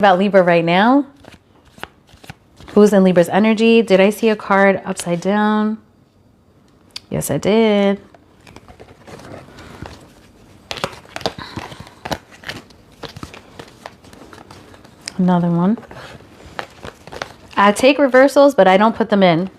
About Libra right now. Who's in Libra's energy? Did I see a card upside down? Yes, I did. Another one. I take reversals, but I don't put them in.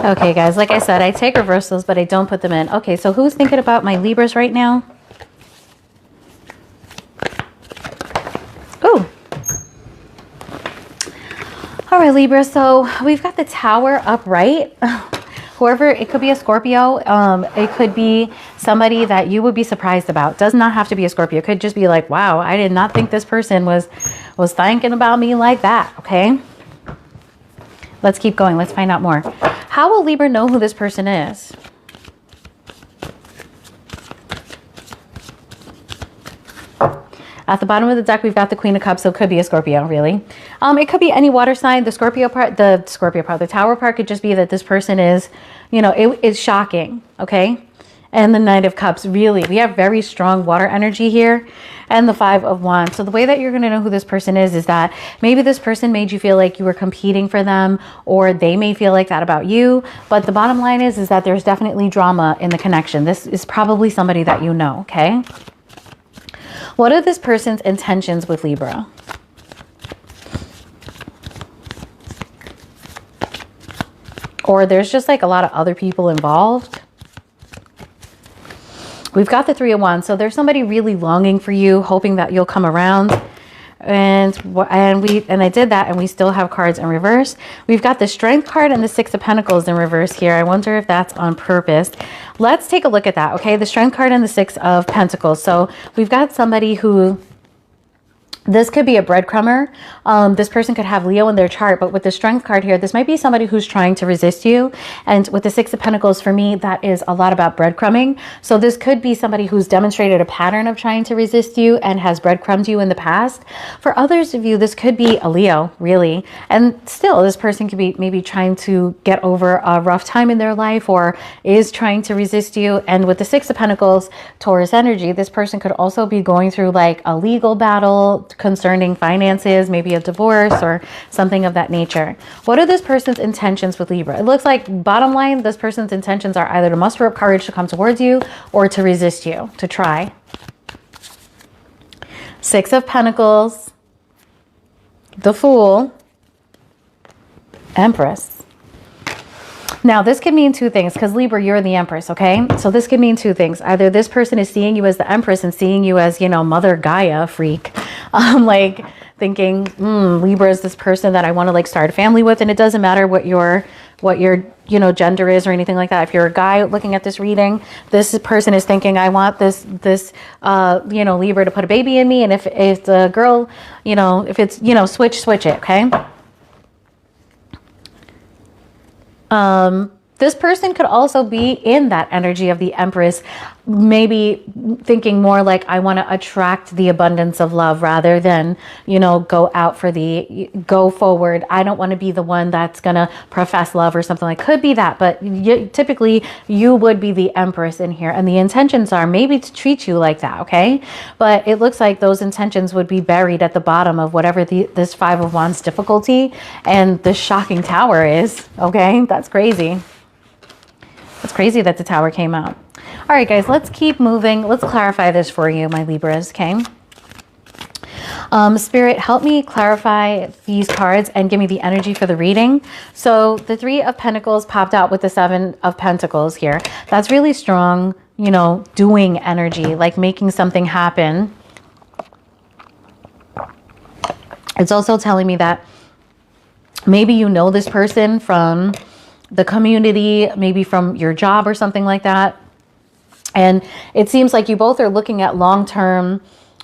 Okay, guys, like I said, I take reversals, but I don't put them in. Okay, so who's thinking about my Libras right now? Ooh. All right, Libra, so we've got the Tower upright. Whoever, it could be a Scorpio. It could be somebody that you would be surprised about. Does not have to be a Scorpio. It could just be like, wow, I did not think this person was thinking about me like that, okay? Let's keep going. Let's find out more. How will Libra know who this person is? At the bottom of the deck, we've got the Queen of Cups, so it could be a Scorpio, really. It could be any water sign. The the Tower part could just be that this person is, you know, it is shocking, okay? And the Knight of Cups, really, we have very strong water energy here. And the Five of Wands. So the way that you're going to know who this person is that maybe this person made you feel like you were competing for them, or they may feel like that about you. But the bottom line is that there's definitely drama in the connection. This is probably somebody that you know, okay? What are this person's intentions with Libra? Or there's just like a lot of other people involved. We've got the Three of Wands. So there's somebody really longing for you, hoping that you'll come around. And I did that, and we still have cards in reverse. We've got the Strength card and the Six of Pentacles in reverse here. I wonder if that's on purpose. Let's take a look at that, okay? The Strength card and the Six of Pentacles. So we've got somebody who... This could be a breadcrumber. This person could have Leo in their chart, but with the Strength card here, this might be somebody who's trying to resist you. And with the Six of Pentacles, for me, that is a lot about breadcrumbing. So this could be somebody who's demonstrated a pattern of trying to resist you and has breadcrumbed you in the past. For others of you, this could be a Leo, really. And still, this person could be maybe trying to get over a rough time in their life, or is trying to resist you. And with the Six of Pentacles, Taurus energy, this person could also be going through like a legal battle concerning finances, maybe a divorce or something of that nature. What are this person's intentions with Libra? It looks like, bottom line, this person's intentions are either to muster up courage to come towards you or to resist you, to try. Six of Pentacles, the Fool, Empress. Now, this could mean two things, because Libra, you're the Empress, okay? So this could mean two things. Either this person is seeing you as the Empress and seeing you as, you know, Mother Gaia freak. Like thinking, Libra is this person that I want to like start a family with. And it doesn't matter what your, you know, gender is or anything like that. If you're a guy looking at this reading, this person is thinking, I want this, you know, Libra to put a baby in me. And if the girl, you know, if it's, you know, switch it, okay? This person could also be in that energy of the Empress, maybe thinking more like, I want to attract the abundance of love rather than, you know, go forward. I don't want to be the one that's going to profess love or something like, could be that, but typically you would be the Empress in here. And the intentions are maybe to treat you like that. Okay. But it looks like those intentions would be buried at the bottom of whatever this Five of Wands difficulty and the shocking Tower is. Okay. That's crazy. It's crazy that the Tower came out. All right, guys, let's keep moving. Let's clarify this for you, my Libras, okay? Spirit, help me clarify these cards and give me the energy for the reading. So the Three of Pentacles popped out with the Seven of Pentacles here. That's really strong, you know, doing energy, like making something happen. It's also telling me that maybe you know this person from the community, maybe from your job or something like that. And it seems like you both are looking at long-term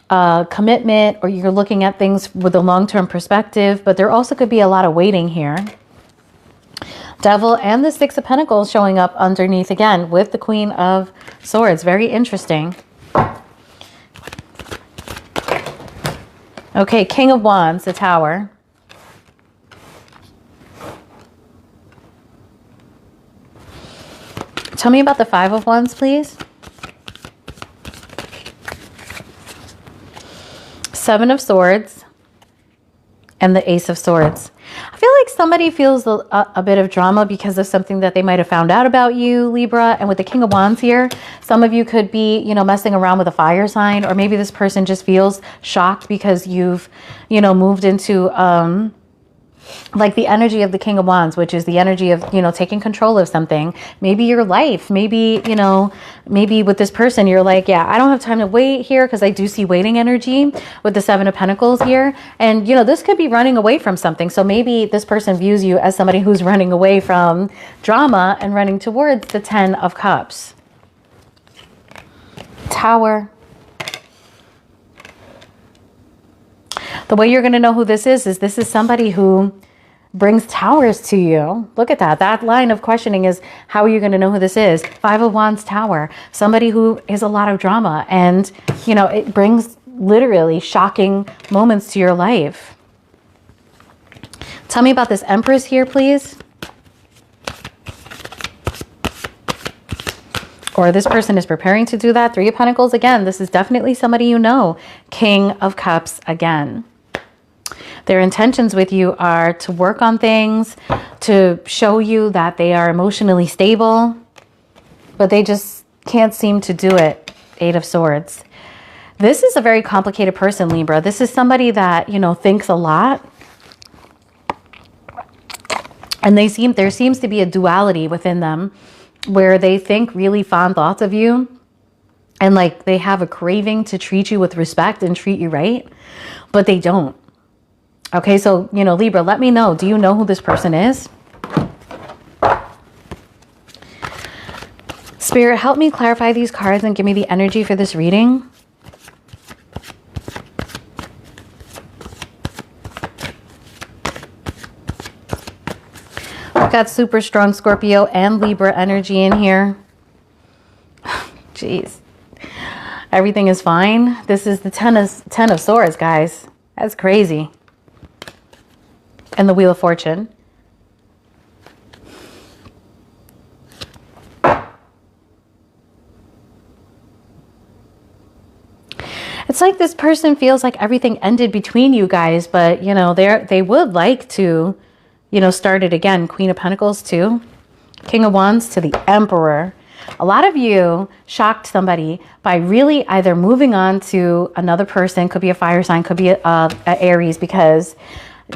commitment, or you're looking at things with a long-term perspective, but there also could be a lot of waiting here. Devil and the Six of Pentacles showing up underneath again with the Queen of Swords. Very interesting. Okay, King of Wands, the Tower. Tell me about the Five of Wands, please. Seven of Swords and the Ace of Swords. I feel like somebody feels a bit of drama because of something that they might have found out about you, Libra. And with the King of Wands here, some of you could be, you know, messing around with a fire sign, or maybe this person just feels shocked because you've, you know, moved into, like the energy of the King of Wands, which is the energy of, you know, taking control of something. Maybe your life, maybe, you know, maybe with this person, you're like, yeah, I don't have time to wait here, because I do see waiting energy with the Seven of Pentacles here. And, you know, this could be running away from something. So maybe this person views you as somebody who's running away from drama and running towards the Ten of Cups. Tower. The way you're going to know who this is this is somebody who brings towers to you. Look at that. That line of questioning is, how are you going to know who this is? Five of Wands, Tower. Somebody who is a lot of drama, and, you know, it brings literally shocking moments to your life. Tell me about this Empress here, please. Or this person is preparing to do that. Three of Pentacles. Again, this is definitely somebody you know. King of Cups again. Their intentions with you are to work on things, to show you that they are emotionally stable, but they just can't seem to do it. Eight of Swords. This is a very complicated person, Libra. This is somebody that, you know, thinks a lot. And there seems to be a duality within them where they think really fond thoughts of you. And like they have a craving to treat you with respect and treat you right, but they don't. Okay, so, you know, Libra, let me know. Do you know who this person is? Spirit, help me clarify these cards and give me the energy for this reading. We've got super strong Scorpio and Libra energy in here. Jeez. Everything is fine. This is the Ten of Swords, guys. That's crazy. And the Wheel of Fortune. It's like this person feels like everything ended between you guys, but, you know, they would like to, you know, start it again. Queen of Pentacles too. King of Wands to the Emperor. A lot of you shocked somebody by really either moving on to another person, could be a fire sign, could be a Aries, because,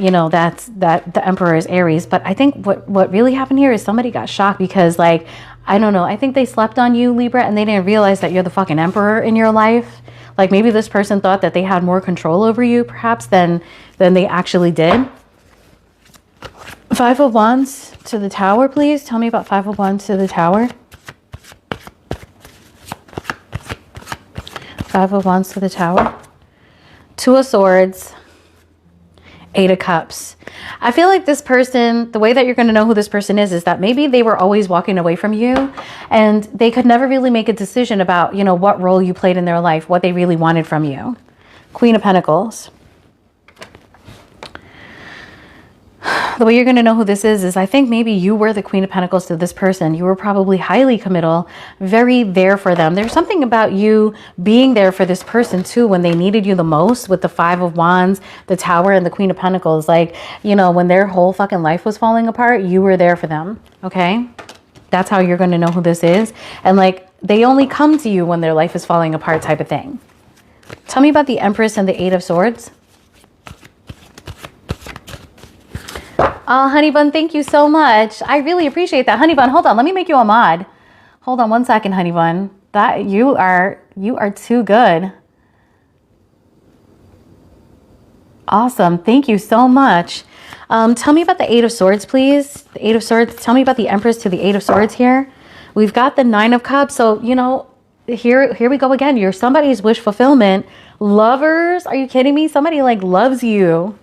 you know, that the Emperor is Aries. But I think what really happened here is somebody got shocked because, like, I don't know, I think they slept on you, Libra, and they didn't realize that you're the fucking Emperor in your life. Like maybe this person thought that they had more control over you perhaps than they actually did. Five of Wands to the Tower, please. Tell me about Five of Wands to the Tower. Five of Wands to the Tower. Two of Swords. Eight of Cups. I feel like this person, the way that you're going to know who this person is that maybe they were always walking away from you and they could never really make a decision about, you know, what role you played in their life, what they really wanted from you. Queen of Pentacles. The way you're going to know who this is I think maybe you were the Queen of Pentacles to this person. You were probably highly committal, very there for them. There's something about you being there for this person too when they needed you the most, with the Five of Wands, the Tower, and the Queen of Pentacles. Like, you know, when their whole fucking life was falling apart, you were there for them. Okay? That's how you're going to know who this is. And like, they only come to you when their life is falling apart type of thing. Tell me about the Empress and the Eight of Swords. Oh, Honey Bun, thank you so much. I really appreciate that. Honey Bun, hold on. Let me make you a mod. Hold on one second, Honey Bun. That you are too good. Awesome. Thank you so much. Tell me about the Eight of Swords, please. The Eight of Swords. Tell me about the Empress to the Eight of Swords here. We've got the Nine of Cups. So, you know, here we go again. You're somebody's wish fulfillment. Lovers? Are you kidding me? Somebody like loves you.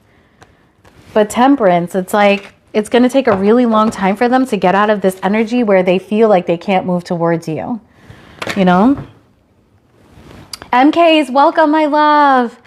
But Temperance, it's like it's going to take a really long time for them to get out of this energy where they feel like they can't move towards you. You know? MKs, welcome, my love.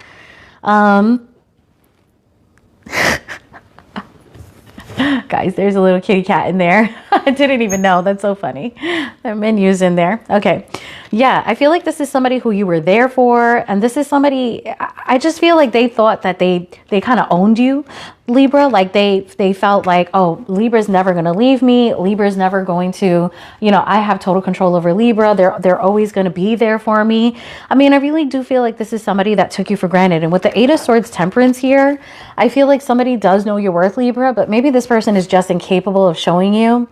Guys, there's a little kitty cat in there. I didn't even know. That's so funny. The menu's in there. Okay. Yeah, I feel like this is somebody who you were there for. And this is somebody, I just feel like they thought that they kind of owned you, Libra. Like they felt like, oh, Libra's never going to leave me. Libra's never going to, you know, I have total control over Libra. They're always going to be there for me. I mean, I really do feel like this is somebody that took you for granted. And with the 8 of Swords Temperance here, I feel like somebody does know your worth, Libra, but maybe this person is just incapable of showing you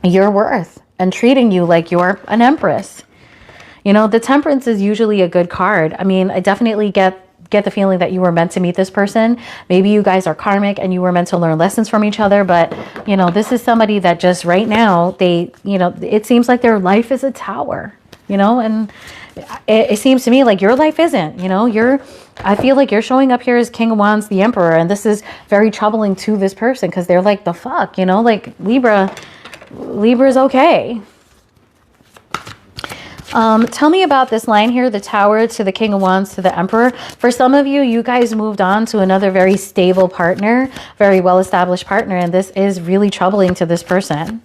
your worth and treating you like you're an empress. You know, the Temperance is usually a good card. I mean, I definitely get the feeling that you were meant to meet this person. Maybe you guys are karmic and you were meant to learn lessons from each other, but you know, this is somebody that just right now, they, you know, it seems like their life is a tower, you know, and it seems to me like your life isn't, you know, I feel like you're showing up here as King of Wands, the Emperor, and this is very troubling to this person because they're like, the fuck, you know, like Libra's okay. Tell me about this line here, the Tower to the King of Wands to the Emperor. For some of you, you guys moved on to another very stable partner, very well-established partner, and this is really troubling to this person.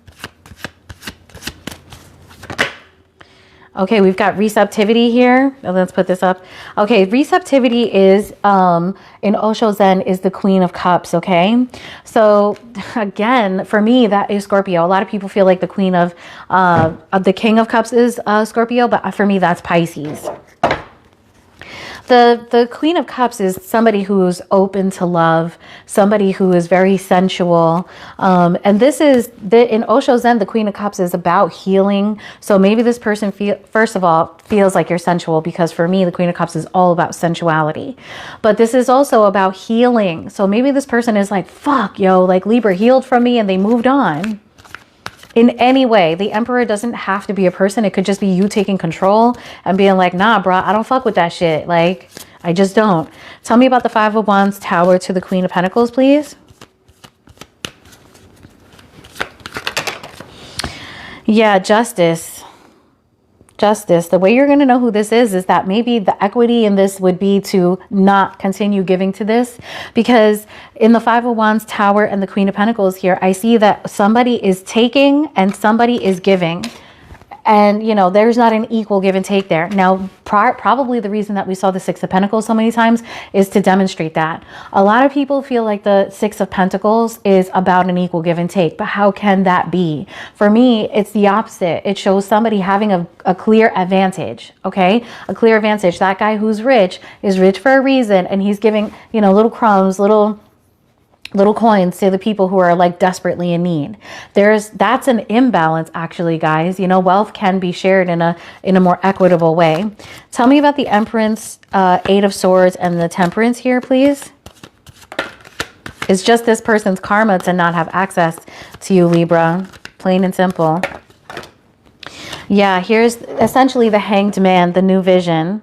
Okay, we've got receptivity here. Let's put this up. Okay, receptivity is, in Osho Zen, is the Queen of Cups, okay? So, again, for me, that is Scorpio. A lot of people feel like the Queen of the King of Cups is Scorpio, but for me, that's Pisces. The Queen of Cups is somebody who's open to love, somebody who is very sensual. And this is, in Osho Zen, the Queen of Cups is about healing. So maybe this person, first of all, feels like you're sensual, because for me, the Queen of Cups is all about sensuality. But this is also about healing. So maybe this person is like, fuck, yo, like Libra healed from me and they moved on. In any way, the Emperor doesn't have to be a person. It could just be you taking control and being like, nah, bro, I don't fuck with that shit. Like, I just don't. Tell me about the 5 of Wands Tower to the Queen of Pentacles, please. Yeah, Justice. Justice. The way you're going to know who this is that maybe the equity in this would be to not continue giving to this, because in the 5 of Wands Tower and the Queen of Pentacles here, I see that somebody is taking and somebody is giving. And, you know, there's not an equal give and take there. Now, probably the reason that we saw the 6 of Pentacles so many times is to demonstrate that. A lot of people feel like the 6 of Pentacles is about an equal give and take. But how can that be? For me, it's the opposite. It shows somebody having a clear advantage, okay? A clear advantage. That guy who's rich is rich for a reason. And he's giving, you know, little crumbs, little coins to the people who are like desperately in need. That's an imbalance, actually, guys. You know, wealth can be shared in a more equitable way. Tell me about the Empress, 8 of Swords and the Temperance here, please. It's just this person's karma to not have access to you, Libra. Plain and simple. Yeah, here's essentially the Hanged Man, the new vision.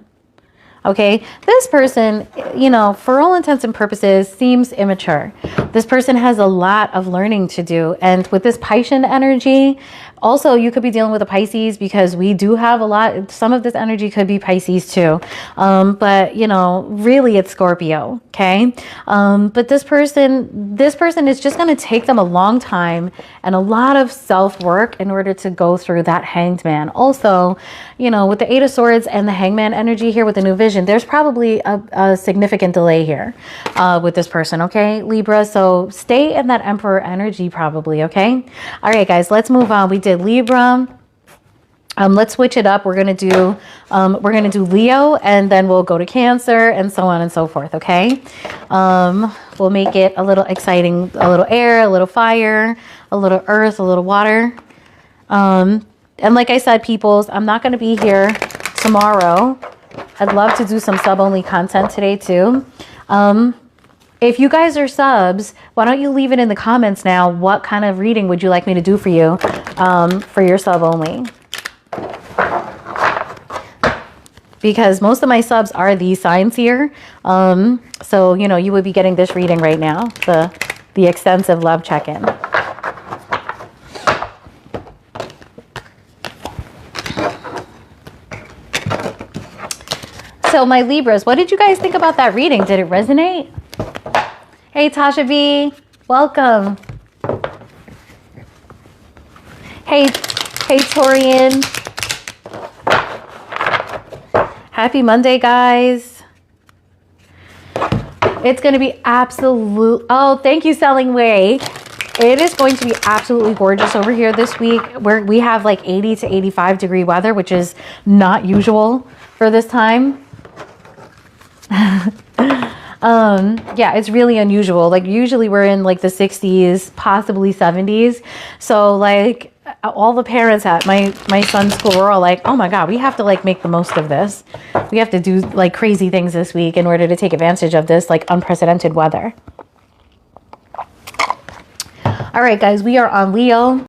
Okay, this person, you know, for all intents and purposes, seems immature. This person has a lot of learning to do. And with this Piscean energy, also, you could be dealing with a Pisces, because we do have a lot. Some of this energy could be Pisces too. But, you know, really it's Scorpio. Okay. But this person is just going to take them a long time and a lot of self-work in order to go through that Hanged Man. Also, you know, with the 8 of Swords and the Hangman energy here with the new vision, there's probably a significant delay here with this person. Okay, Libra. So stay in that Emperor energy probably. Okay. All right, guys, let's move on. We did Libra. Let's switch it up. We're gonna do Leo, and then we'll go to Cancer, and so on and so forth. Okay. We'll make it a little exciting, a little air, a little fire, a little earth, a little water. And like I said, peoples, I'm not gonna be here tomorrow. I'd love to do some sub-only content today too. If you guys are subs, why don't you leave it in the comments now? What kind of reading would you like me to do for you for your sub only? Because most of my subs are these signs here. So, you know, you would be getting this reading right now. The the extensive love check-in. So my Libras, what did you guys think about that reading? Did it resonate? Hey, Tasha B, welcome. Hey, Torian. Happy Monday, guys. It's going to be absolute. Oh, thank you, Selling Way. It is going to be absolutely gorgeous over here this week. We have like 80 to 85 degree weather, which is not usual for this time. Yeah, it's really unusual. Like usually we're in like the 60s, possibly 70s. So like all the parents at my son's school were all like, oh my God, we have to like make the most of this. We have to do like crazy things this week in order to take advantage of this like unprecedented weather. All right, guys, we are on Leo.